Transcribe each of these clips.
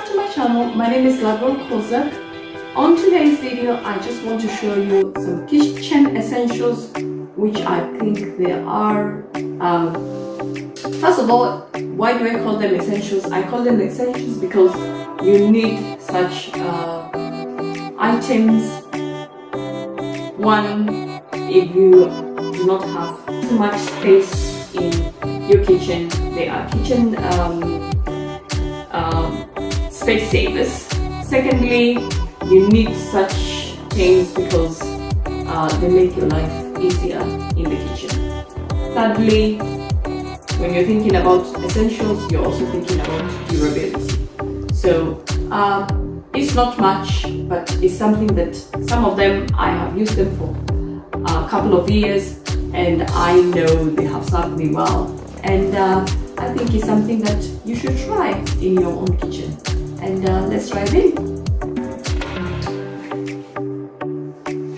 to my channel. My name is Ladwell Kozak. On today's video, I just want to show you some kitchen essentials which I think they are. First of all, why do I call them essentials? I call them essentials because you need such items. One, if you do not have too much space in your kitchen, they are kitchen space savers. Secondly, you need such things because they make your life easier in the kitchen. Thirdly, when you're thinking about essentials, you're also thinking about durability. So it's not much, but it's something that some of them I have used them for a couple of years, and I know they have served me well. And I think it's something that you should try in your own kitchen. And let's dive in.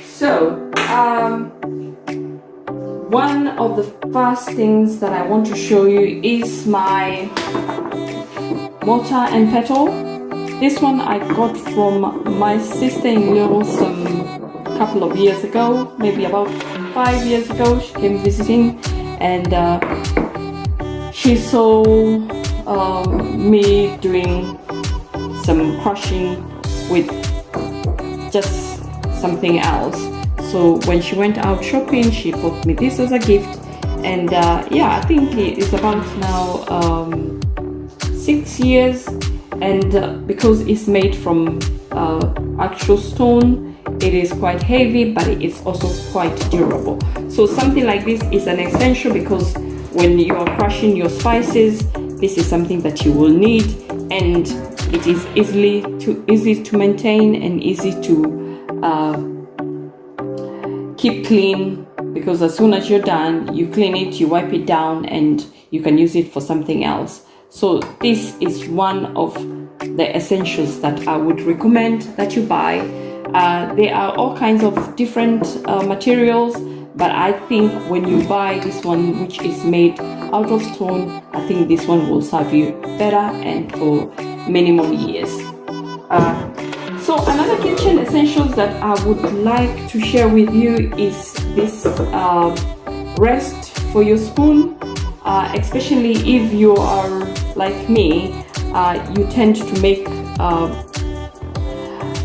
So, one of the first things that I want to show you is my mortar and pestle. This one I got from my sister-in-law some couple of years ago, maybe about 5 years ago. She came visiting, and she saw me doing some crushing with just something else. So when she went out shopping, she bought me this as a gift, and yeah, I think it's about now 6 years. And because it's made from actual stone, it is quite heavy, but it's also quite durable. So something like this is an essential because when you are crushing your spices, this is something that you will need, and it is easy to maintain and easy to keep clean, because as soon as you're done, you clean it, you wipe it down, and you can use it for something else. So this is one of the essentials that I would recommend that you buy. There are all kinds of different materials, but I think when you buy this one, which is made out of stone, I think this one will serve you better and for many more years. So another kitchen essentials that I would like to share with you is this rest for your spoon. Especially if you are like me, you tend to make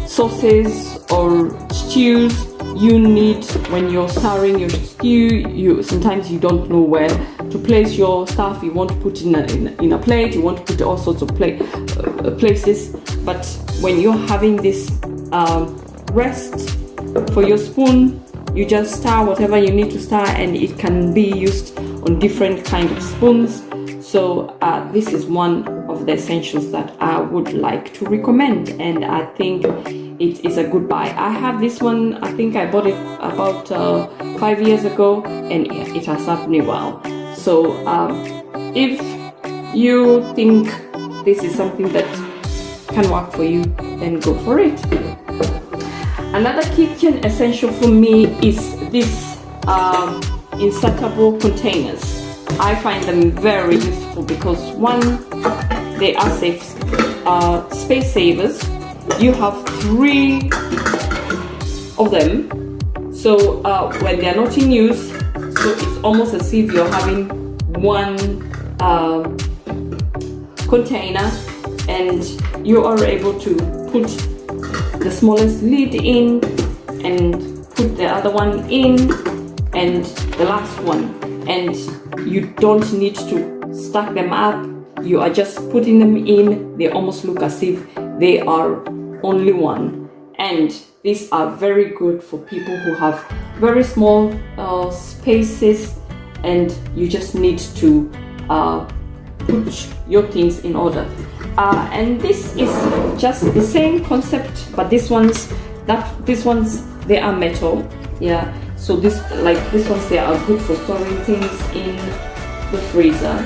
sauces or stews. You need, when you're stirring your stew, sometimes you don't know where to place your stuff. You want to put in a plate, you want to put all sorts of places. But when you're having this rest for your spoon, you just stir whatever you need to stir, and it can be used on different kind of spoons. So this is one of the essentials that I would like to recommend, and I think it is a good buy. I have this one. I think I bought it about 5 years ago, and it has served me well. So if you think this is something that can work for you, then go for it. Another kitchen essential for me is this insertable containers. I find them very useful because one, they are safe, space savers. You have 3 of them, so when they are not in use, so it's almost as if you're having one container, and you are able to put the smallest lid in and put the other one in and the last one, and you don't need to stack them up. You are just putting them in. They almost look as if they are only one, and these are very good for people who have very small spaces, and you just need to put your things in order. And this is just the same concept, but these ones they are metal. Yeah, so these ones, they are good for storing things in the freezer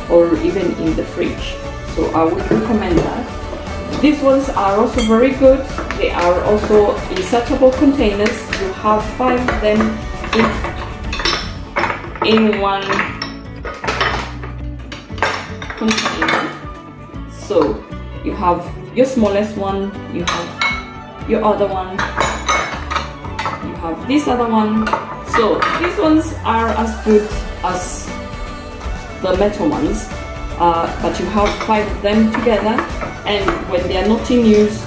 or even in the fridge. So I would recommend that. These ones are also very good. They are also insertable containers. You have 5 of them in one container. So you have your smallest one, you have your other one, you have this other one. So these ones are as good as the metal ones, but you have 5 of them together, and when they are not in use,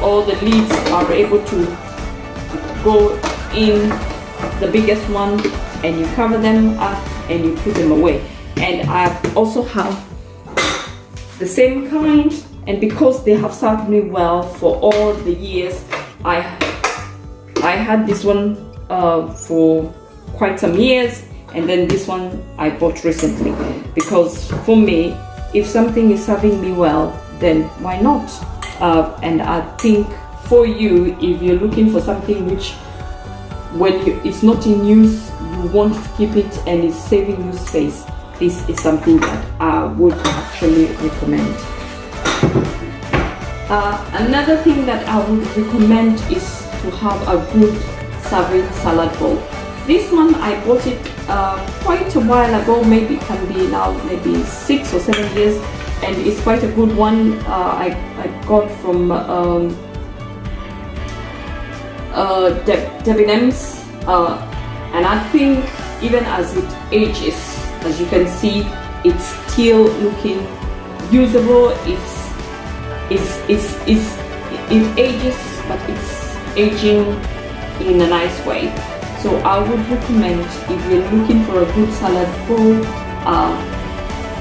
all the lids are able to go in the biggest one, and you cover them up and you put them away. And I also have the same kind, and because they have served me well for all the years, I had this one for quite some years, and then this one I bought recently, because for me, if something is serving me well, then why not? And I think for you, if you're looking for something which when it's not in use, you want to keep it and it's saving you space, this is something that I would actually recommend. Another thing that I would recommend is to have a good serving salad bowl. This one I bought it quite a while ago, maybe it can be now maybe 6 or 7 years, and it's quite a good one. I got from Debenhams, and I think even as it ages, as you can see, it's still looking usable. It ages, but it's aging in a nice way. So I would recommend, if you're looking for a good salad bowl,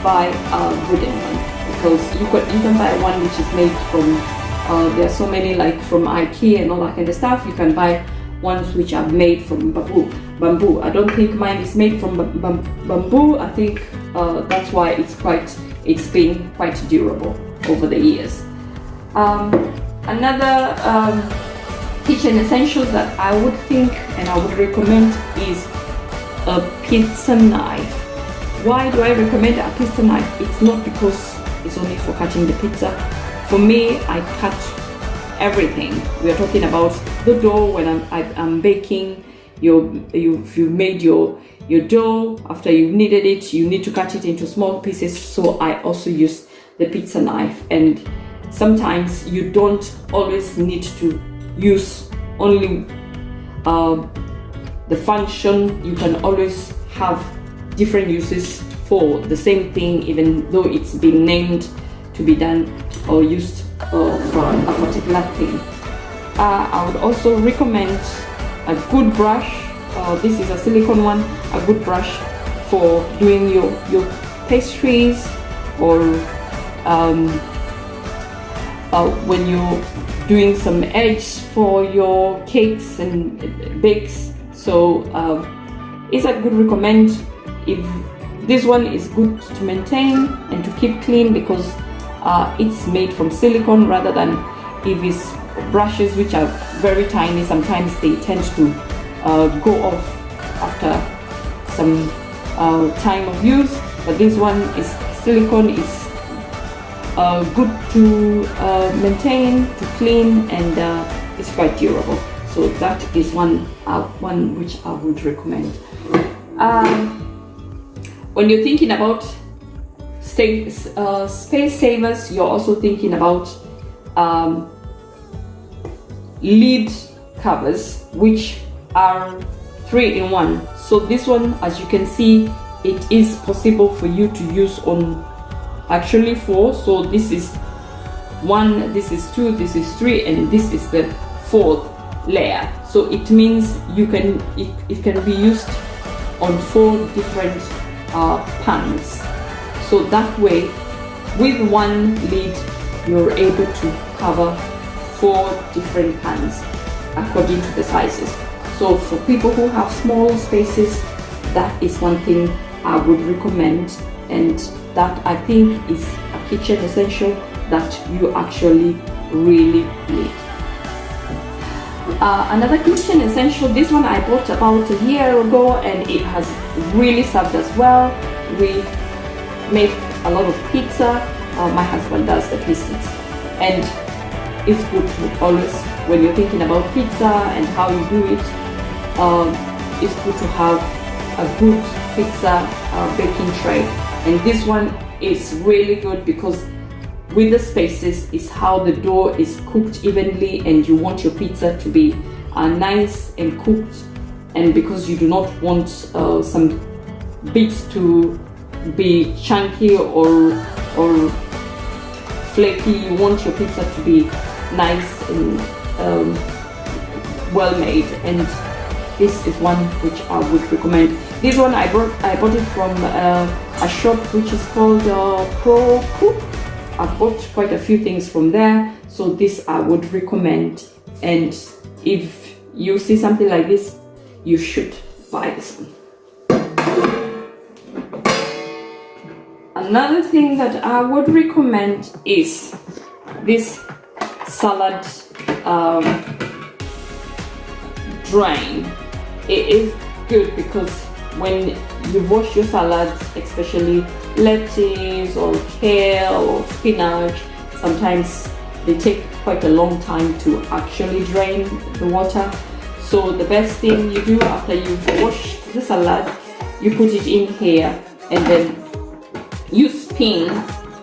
buy a wooden one, because you can buy one which is made from there are so many, like from IKEA and all that kind of stuff. You can buy ones which are made from bamboo. I don't think mine is made from bamboo. I think that's why it's been quite durable over the years. Another kitchen essentials that I would think and I would recommend is a pizza knife. Why do I recommend a pizza knife? It's not because it's only for cutting the pizza. For me, I cut everything. We are talking about the dough when I'm baking. You've made your dough. After you've kneaded it, you need to cut it into small pieces. So I also use the pizza knife, and sometimes you don't always need to use only the function. You can always have different uses for the same thing, even though it's been named to be done or used for a particular thing. I would also recommend a good brush. This is a silicone one. A good brush for doing your pastries, or when you're doing some edges for your cakes and bakes. So it's a good recommend. If this one is good to maintain and to keep clean, because it's made from silicone, rather than if it's brushes which are very tiny, sometimes they tend to go off after some time of use. But this one is silicone, is good to maintain, to clean, and it's quite durable. So that is one which I would recommend. When you're thinking about space savers, you're also thinking about lid covers, which are 3-in-1. So this one, as you can see, it is possible for you to use on actually 4. So this is 1, this is 2, this is 3, and this is the 4th layer. So it means it can be used on 4 different pans. So that way, with one lid, you're able to cover 4 different pans according to the sizes. So for people who have small spaces, that is one thing I would recommend, and that I think is a kitchen essential that you actually really need. Another kitchen essential, this one I bought about a year ago, and it has really served us well. We make a lot of pizza. My husband does the pizzas, and it's good to always, when you're thinking about pizza and how you do it, it's good to have a good pizza baking tray. And this one is really good because with the spaces is how the dough is cooked evenly, and you want your pizza to be nice and cooked. And because you do not want some bits to be chunky or flaky, you want your pizza to be nice and well made. And this is one which I would recommend. This one I bought it from a shop which is called Pro Cook. I've bought quite a few things from there, so this I would recommend. And if you see something like this, you should buy this one. Another thing that I would recommend is this salad drain. It is good because when you wash your salads, especially lettuce or kale or spinach, sometimes they take quite a long time to actually drain the water. So the best thing you do after you've washed the salad, you put it in here and then you spin,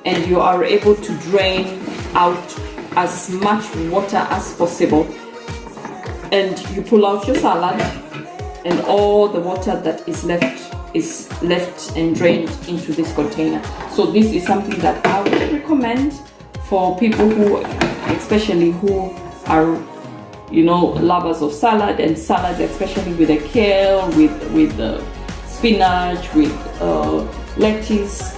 and you are able to drain out as much water as possible. And you pull out your salad, and all the water that is left and drained into this container. So this is something that I would recommend for people who, especially who are, you know, lovers of salad, and salads especially with the kale, with the spinach, with lettuce.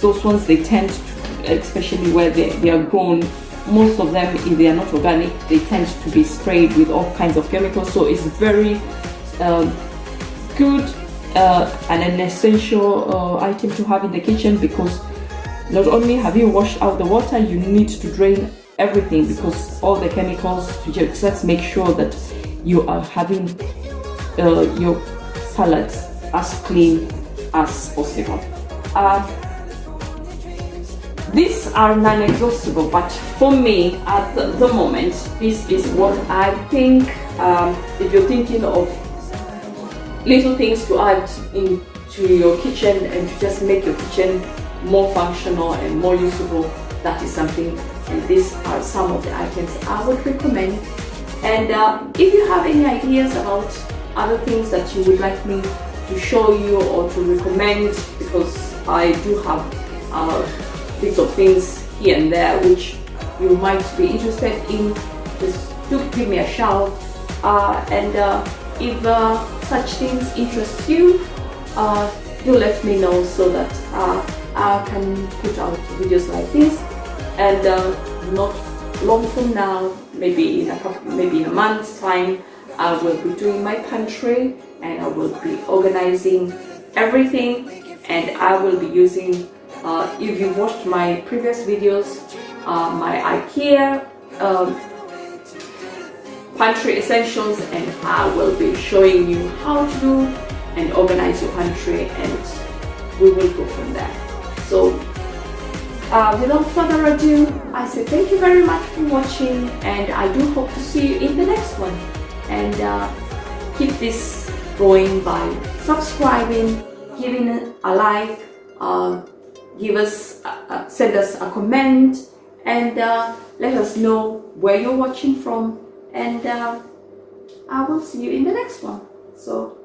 Those ones, they tend to, especially where they are grown, most of them, if they are not organic, they tend to be sprayed with all kinds of chemicals. So it's very good and an essential item to have in the kitchen, because not only have you washed out the water, you need to drain everything, because all the chemicals, to just make sure that you are having your salads as clean as possible. These are non-exhaustible, but for me at the moment, this is what I think. If you're thinking of little things to add into your kitchen and to just make your kitchen more functional and more usable, that is something. And these are some of the items I would recommend. And if you have any ideas about other things that you would like me to show you or to recommend, because I do have bits of things here and there which you might be interested in, just do give me a shout. And if such things interest you, do let me know, so that I can put out videos like this. And not long from now, maybe in a month's time, I will be doing my pantry, and I will be organizing everything, and I will be using, if you watched my previous videos, my IKEA pantry essentials, and I will be showing you how to do and organize your pantry, and we will go from there. So without further ado, I say thank you very much for watching, and I do hope to see you in the next one. And keep this going by subscribing, giving a like, send us a comment, and let us know where you're watching from, and I will see you in the next one. So